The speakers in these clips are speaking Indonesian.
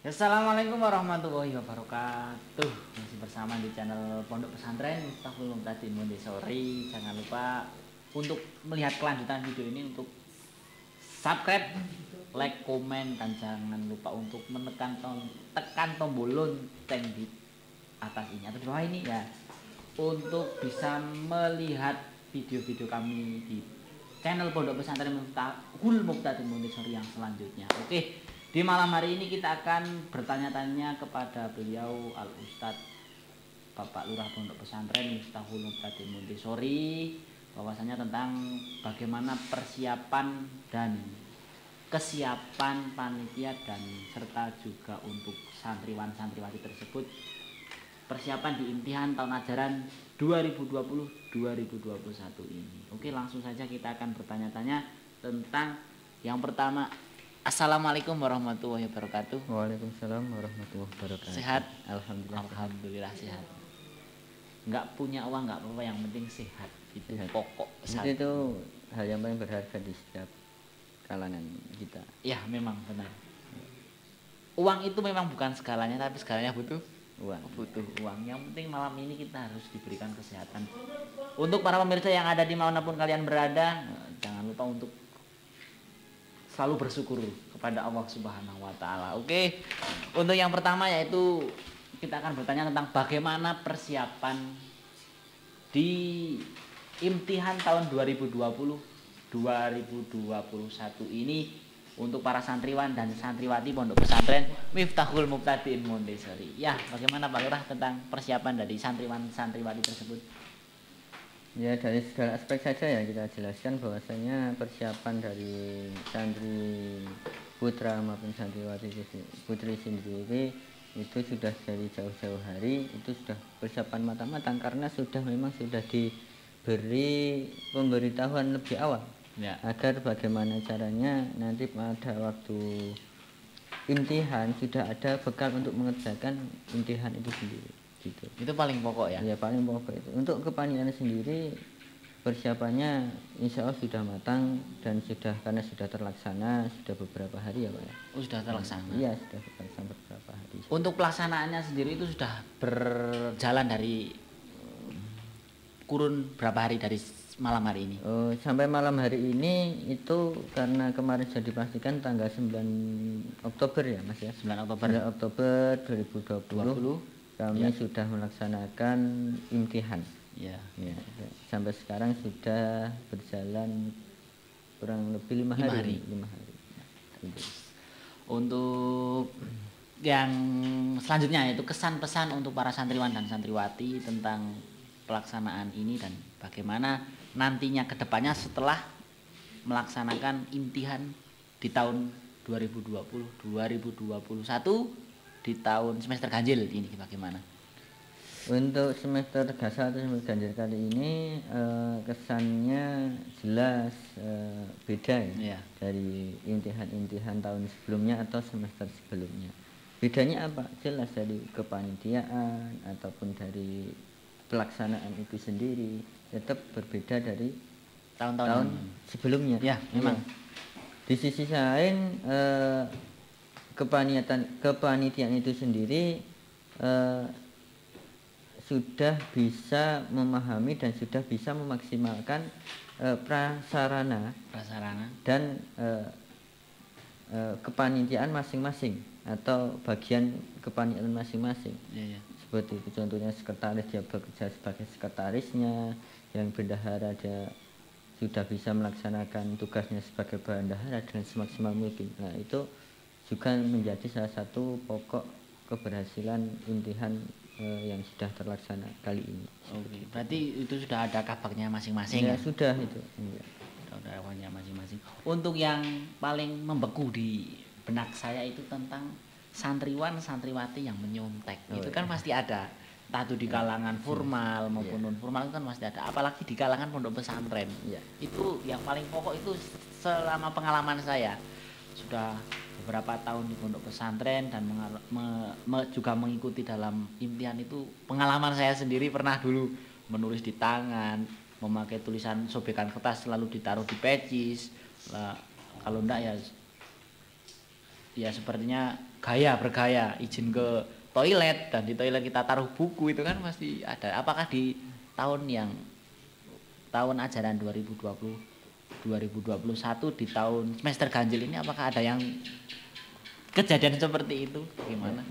Assalamualaikum warahmatullahi wabarakatuh. Masih bersama di channel Pondok Pesantren Miftahul Muqtadin Montessori. Jangan lupa untuk melihat kelanjutan video ini untuk subscribe, like, komen, dan jangan lupa untuk tekan tombol lonceng di atas ini atau di bawah ini ya, untuk bisa melihat video-video kami di channel Pondok Pesantren Miftahul Muqtadin Montessori yang selanjutnya. Oke. Di malam hari ini kita akan bertanya-tanya kepada beliau Al-Ustadz Bapak Lurah Pondok Pesantren Miftahul Muqtadin Montessori, bahwasanya tentang bagaimana persiapan dan kesiapan panitia dan serta juga untuk santriwan-santriwati tersebut persiapan di imtihan tahun ajaran 2020-2021 ini. Oke, langsung saja kita akan bertanya-tanya tentang yang pertama. Assalamualaikum warahmatullahi wabarakatuh. Waalaikumsalam warahmatullahi wabarakatuh. Sehat? Alhamdulillah. Alhamdulillah sehat. Nggak punya uang nggak apa-apa, yang penting sehat. Itu Sehat. pokok. Itu hal yang paling berharga di setiap kalangan kita. Ya, memang benar. Uang itu memang bukan segalanya, tapi segalanya butuh Uang. Butuh uang. Yang penting malam ini kita harus diberikan kesehatan. Untuk para pemirsa yang ada di manapun kalian berada, jangan lupa untuk selalu bersyukur kepada Allah Subhanahu wa taala. Oke. Untuk yang pertama yaitu kita akan bertanya tentang bagaimana persiapan di imtihan tahun 2020-2021 ini untuk para santriwan dan santriwati Pondok Pesantren Miftahul Muqtadin Montessori. Ya, bagaimana Pak Lurah tentang persiapan dari santriwan santriwati tersebut? Ya, dari segala aspek saja ya kita jelaskan bahwasanya persiapan dari santri putra maupun santriwati putri sendiri itu sudah dari jauh-jauh hari itu sudah persiapan matang-matang karena memang sudah diberi pemberitahuan lebih awal Ya. Agar bagaimana caranya nanti pada waktu imtihan sudah ada bekal untuk mengerjakan imtihan itu sendiri. Gitu. Itu paling pokok ya? Ya paling pokok itu. Untuk kepanitiaan sendiri persiapannya insya Allah sudah matang dan karena sudah terlaksana sudah beberapa hari ya Pak ya. Oh, sudah terlaksana? Iya, sudah terlaksana beberapa hari. Untuk pelaksanaannya sendiri itu sudah berjalan dari kurun berapa hari dari malam hari ini? Sampai malam hari ini itu karena kemarin sudah dipastikan tanggal 9 Oktober ya Mas ya. 9 Oktober 2020 kami sudah melaksanakan imtihan. Ya, sampai sekarang sudah berjalan kurang lebih 5 hari. 5 hari. Untuk yang selanjutnya yaitu kesan pesan untuk para santriwan dan santriwati tentang pelaksanaan ini dan bagaimana nantinya kedepannya setelah melaksanakan imtihan di tahun 2020-2021 di tahun semester ganjil ini bagaimana? Untuk semester gasal atau semester ganjil kali ini kesannya jelas beda ya dari imtihan-imtihan tahun sebelumnya atau semester sebelumnya. Bedanya apa? Jelas dari kepanitiaan ataupun dari pelaksanaan itu sendiri tetap berbeda dari tahun sebelumnya. Ya, memang. Di sisi lain kepanitiaan itu sendiri sudah bisa memahami dan sudah bisa memaksimalkan prasarana dan kepanitiaan masing-masing atau bagian kepanitiaan masing-masing. Ya. Seperti itu contohnya sekretaris dia bekerja sebagai sekretarisnya, yang bendahara dia sudah bisa melaksanakan tugasnya sebagai bendahara dengan semaksimal mungkin. Nah, itu juga menjadi salah satu pokok keberhasilan imtihan yang sudah terlaksana kali ini. Oke, berarti itu sudah ada kabarnya masing-masing ya? Sudah itu. Ya. Sudah ada kabarnya masing-masing. Untuk yang paling membeku di benak saya itu tentang santriwan santriwati yang menyontek. Itu kan pasti ada. Entah itu di kalangan formal maupun non formal itu kan pasti ada. Apalagi di kalangan pondok pesantren. Itu yang paling pokok itu selama pengalaman saya. Sudah beberapa tahun di pondok pesantren dan juga mengikuti dalam imtihan itu, pengalaman saya sendiri pernah dulu menulis di tangan, memakai tulisan sobekan kertas selalu ditaruh di pecis. Kalau enggak ya ya sepertinya bergaya izin ke toilet, dan di toilet kita taruh buku, itu kan pasti ada. Apakah di tahun ajaran 2020 2021 di tahun semester ganjil ini apakah ada yang kejadian seperti itu, gimana?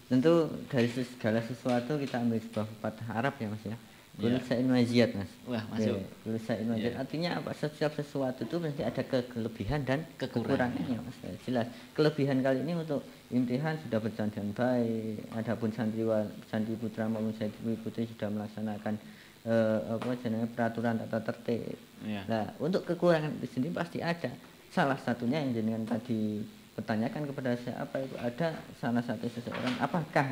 Tentu dari segala sesuatu kita ambil sebuah pepatah Arab ya Mas ya. Kullu syai'in waziyad Mas. Wah, masuk. Kullu syai'in waziyad. Artinya apa? Setiap sesuatu itu pasti ada kelebihan dan kekurangannya Mas. Jelas. Kelebihan kali ini untuk imtihan sudah berjalan dengan baik. Adapun santri putra maupun santri putri sudah melaksanakan peraturan tata tertib. Nah, untuk kekurangan itu sendiri pasti ada. Salah satunya yang jenengan tadi pertanyakan kepada saya, apa itu ada salah satu seseorang, apakah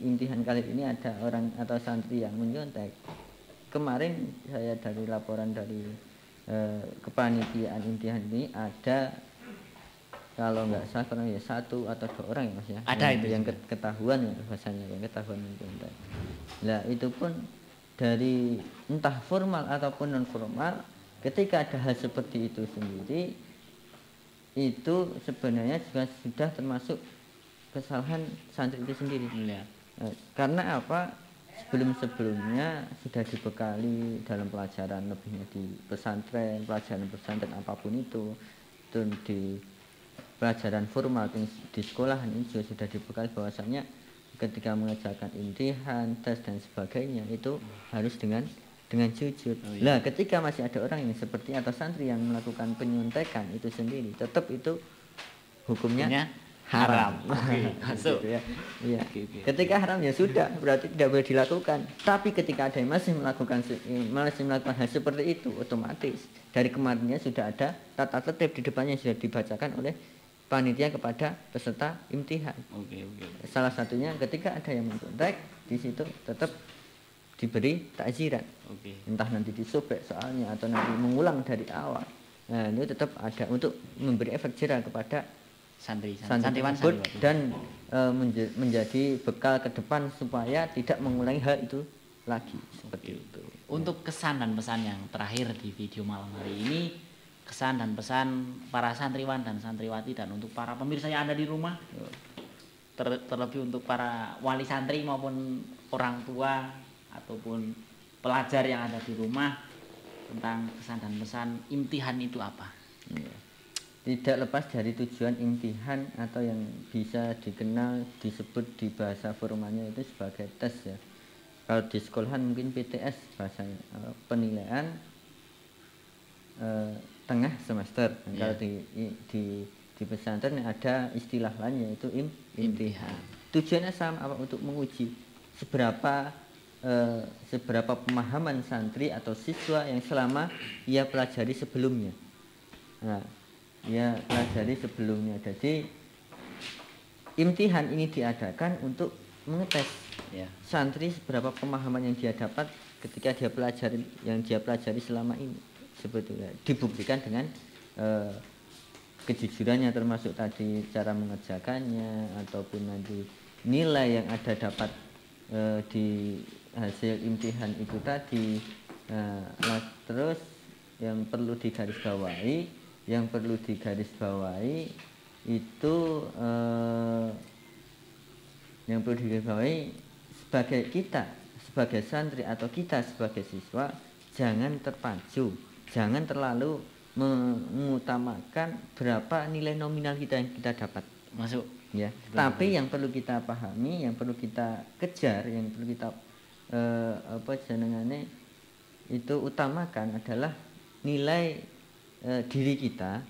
imtihan kali ini ada orang atau santri yang menyontek. Kemarin saya dari laporan dari kepanitiaan imtihan ini ada, kalau nggak salah kurang ya 1 atau 2 orang ya Mas ya, ada yang ketahuan ya bahasanya, yang ketahuan menyontek. Nah itu pun dari entah formal ataupun non formal, ketika ada hal seperti itu sendiri, itu sebenarnya juga sudah termasuk kesalahan santri itu sendiri. Karena apa? Sebelumnya sudah dibekali dalam pelajaran, lebihnya di pesantren, pelajaran apapun itu di pelajaran formal di sekolahan ini juga sudah dibekali bahwasanya ketika mengerjakan imtihan, tes dan sebagainya itu harus dengan jujur. Lah ketika masih ada orang yang seperti atau santri yang melakukan penyontekan itu sendiri, tetap itu hukumnya haram. Masuk. Gitu ya. Iya. Ketika haram ya sudah, berarti tidak boleh dilakukan. Tapi ketika ada yang masih melakukan hal seperti itu, otomatis dari kemarinnya sudah ada tata tertib di depannya, sudah dibacakan oleh panitia kepada peserta imtihan. Salah satunya ketika ada yang mencontek, di situ tetap diberi takziran. Entah nanti disobek soalnya atau nanti mengulang dari awal. Nah, itu tetap ada untuk memberi efek jerah kepada santriwan dan menjadi bekal ke depan supaya tidak mengulangi hal itu lagi. Seperti itu. Untuk kesan dan pesan yang terakhir di video malam hari ini, kesan dan pesan para santriwan dan santriwati dan untuk para pemirsa yang ada di rumah, terlebih untuk para wali santri maupun orang tua ataupun pelajar yang ada di rumah, tentang kesan dan pesan imtihan itu apa? Tidak lepas dari tujuan imtihan atau yang bisa dikenal disebut di bahasa formalnya itu sebagai tes ya. Kalau di sekolahan mungkin PTS bahasanya, penilaian tengah semester. Kalau di pesantren ada istilah lainnya yaitu imtihan. Tujuannya sama, apa? Untuk menguji seberapa pemahaman santri atau siswa yang selama ia pelajari sebelumnya. Nah, ia pelajari sebelumnya. Jadi imtihan ini diadakan untuk mengetes santri seberapa pemahaman yang dia dapat ketika dia pelajari selama ini. Sebetulnya dibuktikan dengan kejujurannya, termasuk tadi cara mengerjakannya ataupun nanti nilai yang ada dapat di hasil imtihan itu tadi. Terus yang perlu digarisbawahi itu sebagai kita sebagai santri atau kita sebagai siswa, jangan terpacu, jangan terlalu mengutamakan berapa nilai nominal kita yang kita dapat. Masuk ya. Tapi yang perlu kita pahami, yang perlu kita kejar, yang perlu kita itu utamakan adalah nilai diri kita,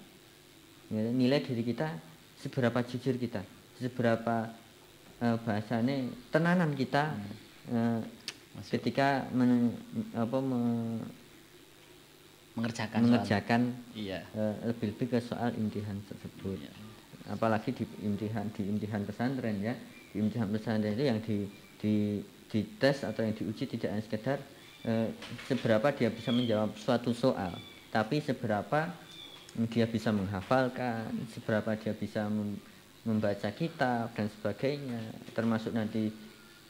ya, nilai diri kita, seberapa jujur kita, seberapa bahasanya tenanan kita ketika mengerjakan lebih-lebih ke soal imtihan tersebut. Apalagi di imtihan pesantren ya, di imtihan pesantren itu yang di tes atau yang diuji tidak hanya sekedar seberapa dia bisa menjawab suatu soal, tapi seberapa dia bisa menghafalkan, seberapa dia bisa membaca kitab dan sebagainya, termasuk nanti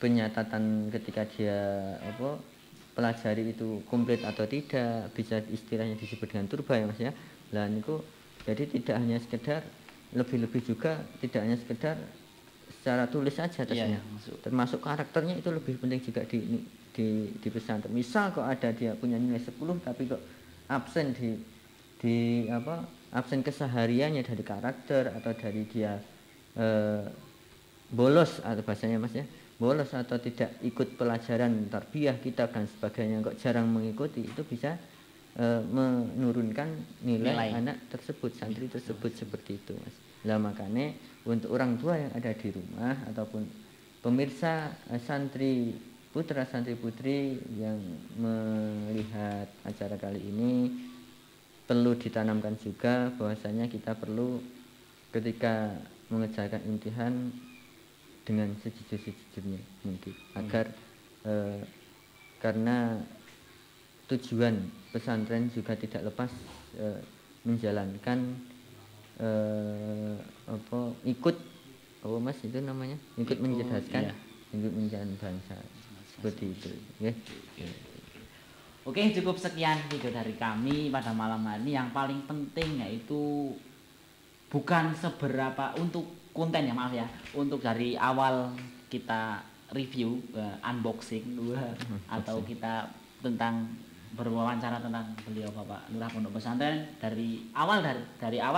penyatatan ketika dia pelajari itu komplit atau tidak, bisa istilahnya disebut dengan turba ya Mas ya. Dan itu jadi tidak hanya sekedar lebih-lebih juga tidak hanya sekedar secara tulis saja tesnya, termasuk karakternya itu lebih penting juga di pesantren. Misal kok ada dia punya nilai 10 tapi kok absen di absen kesehariannya dari karakter atau dari dia bolos atau bahasanya Mas ya, bolos atau tidak ikut pelajaran tarbiyah, kitab dan sebagainya, kok jarang mengikuti, itu bisa menurunkan nilai anak tersebut, santri tersebut seperti itu Mas. Lah makanya untuk orang tua yang ada di rumah ataupun pemirsa santri putra santri putri yang melihat acara kali ini, perlu ditanamkan juga bahwasanya kita perlu ketika mengerjakan imtihan dengan sejujur-sejujurnya mungkin, agar karena tujuan pesantren juga tidak lepas menjalankan ikut Mas itu namanya ikut mencerdaskan, ikut menjalankan bangsa seperti itu ya. Oke, cukup sekian video dari kami pada malam hari ini. Yang paling penting yaitu bukan seberapa untuk konten ya, maaf ya, untuk dari awal kita review unboxing atau kita tentang berwawancara tentang beliau Bapak Lurah Pondok Pesantren dari awal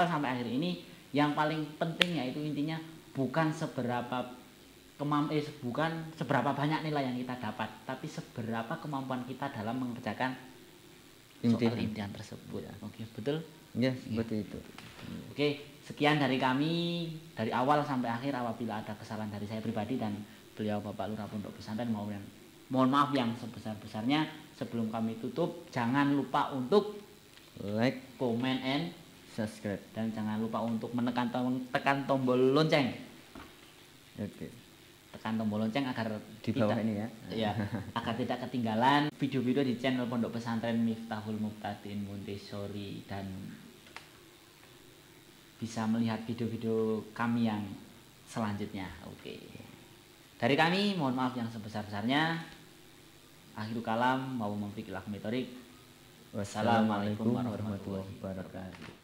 sampai akhir ini, yang paling penting yaitu intinya bukan seberapa bukan seberapa banyak nilai yang kita dapat, tapi seberapa kemampuan kita dalam mengerjakan soal imtihan tersebut. Oke, betul? Ya, seperti itu. Oke, sekian dari kami dari awal sampai akhir. Apabila ada kesalahan dari saya pribadi dan beliau Bapak Lurah Pondok Pesantren, mohon maaf yang sebesar-besarnya. Sebelum kami tutup, jangan lupa untuk like, comment, and subscribe, dan jangan lupa untuk tekan tombol lonceng. Oke. Tekan tombol lonceng agar di bawah ini ya, agar tidak ketinggalan video-video di channel Pondok Pesantren Miftahul Muqtadin Montessori, dan bisa melihat video-video kami yang selanjutnya. Oke. Dari kami mohon maaf yang sebesar-besarnya. Akhirul kalam, wassalamualaikum warahmatullahi wabarakatuh.